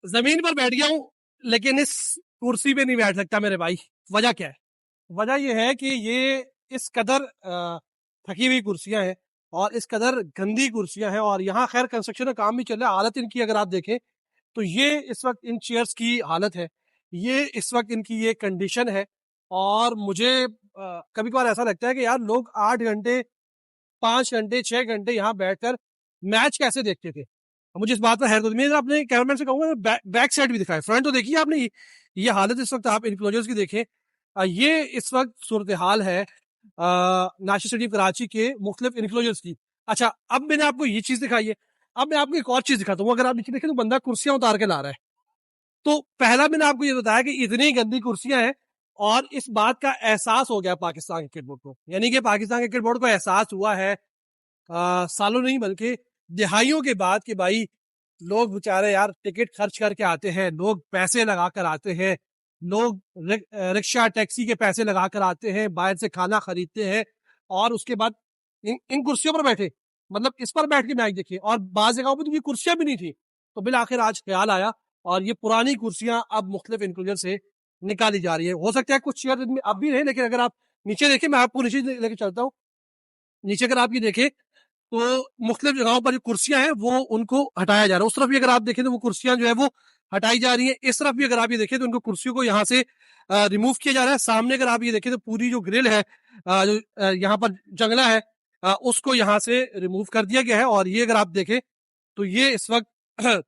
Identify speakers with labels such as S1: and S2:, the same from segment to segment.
S1: जमीन पर बैठ गया हूं, लेकिन इस कुर्सी पे नहीं बैठ सकता मेरे भाई। वजह क्या है? वजह यह है कि ये इस कदर थकी हुई कुर्सियां हैं और इस कदर गंदी कुर्सियां हैं, और यहाँ खैर कंस्ट्रक्शन का काम भी चल रहा है। हालत इनकी अगर आप देखें तो ये इस वक्त इन चेयर्स की हालत है, ये इस वक्त इनकी ये कंडीशन है। और मुझे कभी कभार ऐसा लगता है कि यार लोग 8 घंटे, 5 घंटे, 6 घंटे यहाँ बैठकर मैच कैसे देखते थे। मुझे इस बात पर हैरत होती है। मैं अपने कैमरामैन से कहूंगा बैक साइड भी दिखाए, फ्रंट तो देखिए आपने। ये हालत इस वक्त आप इनक्लोजर्स की देखें। ये इस वक्त सूरत हाल है नेशनल स्टेडियम कराची के मुख्तलिफ इनक्लोजर्स की। अच्छा, अब मैंने आपको ये चीज दिखाई है, अब मैं आपको एक और चीज दिखाता हूँ। अगर आप नीचे देखें तो बंदा कुर्सियां उतार के ला रहा है। तो पहला मैंने आपको ये बताया कि इतनी गंदी कुर्सियां हैं, और इस बात का एहसास हो गया पाकिस्तान क्रिकेट बोर्ड को, यानी कि पाकिस्तान क्रिकेट बोर्ड को एहसास हुआ है सालों नहीं बल्कि दिहाइयों के बाद कि भाई लोग बेचारे यार टिकट खर्च करके आते हैं, लोग पैसे लगा कर आते हैं, लोग रिक्शा टैक्सी के पैसे लगा कर आते हैं, बाहर से खाना खरीदते हैं, और उसके बाद इन कुर्सियों पर बैठे, मतलब इस पर बैठ के मैच देखे। और बाज़ जगहों पर तो ये कुर्सियां भी नहीं थी। तो बिल आखिर आज ख्याल आया, और ये पुरानी कुर्सियां अब मुख्तलिफ इंक्लूजर से निकाली जा रही है। हो सकता है कुछ चेयर इनमें अब भी रहे, लेकिन अगर आप नीचे देखें, मैं आपको नीचे लेके चलता हूँ। नीचे अगर आप ये देखें तो मुख्तलिफ जगहों पर जो कुर्सियां हैं वो उनको हटाया जा रहा है। उस तरफ भी अगर आप देखें तो वो कुर्सियां जो है वो हटाई जा रही है। इस तरफ भी अगर आप ये देखें तो उनको कुर्सियों को यहाँ से रिमूव किया जा रहा है। सामने अगर आप ये देखें तो पूरी जो ग्रिल है, जो यहाँ पर जंगला है, उसको यहाँ से रिमूव कर दिया गया है। और ये अगर आप देखें तो ये इस वक्त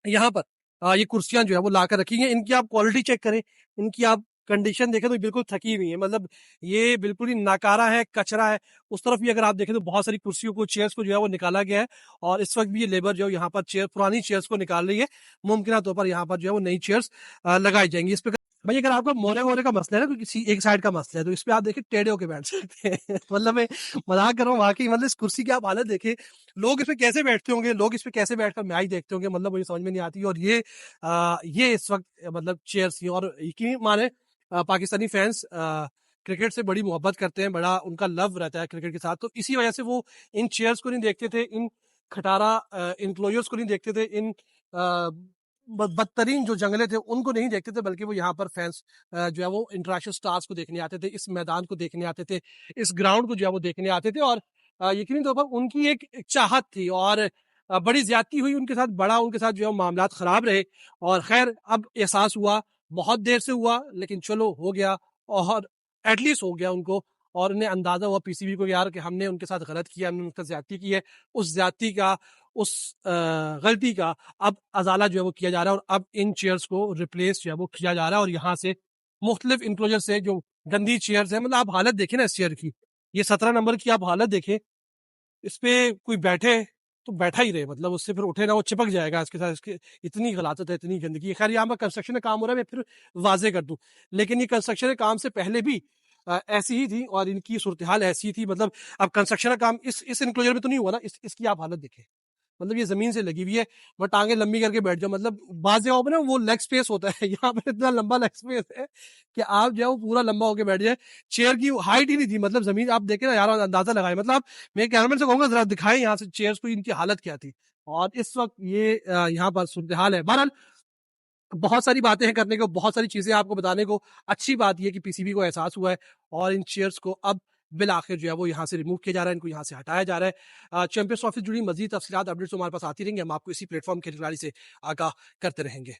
S1: यहाँ पर ये कुर्सियां जो है वो ला कर रखी हैं। इनकी आप क्वालिटी चेक करें, इनकी आप कंडीशन देखें तो बिल्कुल थकी हुई है, मतलब ये बिल्कुल ही नाकारा है, कचरा है। उस तरफ भी अगर आप देखें तो बहुत सारी कुर्सियों को, चेयर्स को जो है वो निकाला गया है, और इस वक्त भी ये लेबर जो है यहाँ पर चेयर, पुरानी चेयर्स को निकाल रही है। मुमकिन तौर पर यहाँ पर जो है वो नई चेयर्स लगाई जाएंगी। इस पे भाई अगर आपका मोरे मोरे का मसला है ना, किसी एक साइड का मसला है, तो इस पे आप देखिए टेढ़े होके बैठ सकते हैं। मतलब मैं मजाक कर रहा हूँ वाकई, मतलब इस कुर्सी की आप हालत देखें, लोग इस पे कैसे बैठते होंगे, लोग इस पे कैसे बैठकर मैच देखते होंगे, मतलब मुझे समझ में नहीं आती। और ये इस वक्त मतलब चेयर्स थी, और यकीन माने पाकिस्तानी फैंस क्रिकेट से बड़ी मोहब्बत करते हैं, बड़ा उनका लव रहता है क्रिकेट के साथ। तो इसी वजह से वो इन चेयर्स को नहीं देखते थे, इन खटारा इनक्लोजर्स को नहीं देखते थे, इन बदतरीन जो जंगले थे उनको नहीं देखते थे, बल्कि वो यहाँ पर फैंस जो है वो इंटरनेशनल स्टार्स को देखने आते थे, इस मैदान को देखने आते थे, इस ग्राउंड को जो है वो देखने आते थे। और यकीनी तौर पर उनकी एक चाहत थी, और बड़ी ज्यादती हुई उनके साथ, बड़ा उनके साथ जो है मामलात खराब रहे। और खैर अब एहसास हुआ, बहुत देर से हुआ, लेकिन चलो हो गया, और एटलीस्ट हो गया उनको। और उन्हें अंदाजा हुआ पीसीबी को यार कि हमने उनके साथ गलत किया, हमने उनके साथ ज्यादती की है। उस ज्यादती का, उस गलती का अब अजाला जो है वो किया जा रहा है, और अब इन चेयर्स को रिप्लेस जो है वो किया जा रहा है। और यहाँ से मुख्तलिफ इंक्लोजर से जो गंदी चेयर्स है, मतलब आप हालत देखें ना इस चेयर की, ये 17 नंबर की आप हालत देखें, इस पे कोई बैठे तो बैठा ही रहे, मतलब उससे फिर उठे ना, वो चिपक जाएगा इसके साथ। इसके इतनी गलाजत है, इतनी गंदगी है। खैर यहाँ पर कंस्ट्रक्शन का काम हो रहा है, मैं फिर वाजे कर दूं, लेकिन ये कंस्ट्रक्शन के काम से पहले भी ऐसी ही थी, और इनकी सूरत हाल ऐसी थी। मतलब अब कंस्ट्रक्शन का काम इस इंक्लोजर में तो नहीं हुआ ना, इसकी आप हालत देखें, मतलब ये जमीन से लगी हुई है, वो टांगे लंबी करके बैठ जाओ। मतलब बाज जगहों पे ना वो लेग स्पेस होता है, यहाँ पे इतना लंबा लेग स्पेस है कि आप जो है वो पूरा लंबा होकर बैठ जाए। चेयर की हाइट ही नहीं थी, मतलब जमीन आप देखे ना यार, अंदाजा लगाए। मतलब आप, मैं कैमरामैन से कहूंगा जरा दिखाएं यहाँ से चेयर्स को, इनकी हालत क्या थी। और इस वक्त ये यहाँ पर सूरत हाल है। बहरहाल बहुत सारी बातें हैं करने को, बहुत सारी चीजें आपको बताने को। अच्छी बात यह कि पीसीबी को एहसास हुआ है, और इन चेयर्स को अब बिल आखिर जो है वो यहाँ से रिमूव किया जा रहा है, इनको यहाँ से हटाया जा रहा है। चैंपियंस ट्रॉफी से जुड़ी मजीद तफसीलात अपडेट्स हमारे पास आती रहेंगे, हम आपको इसी प्लेटफॉर्म के खिलाड़ी से आगाह करते रहेंगे।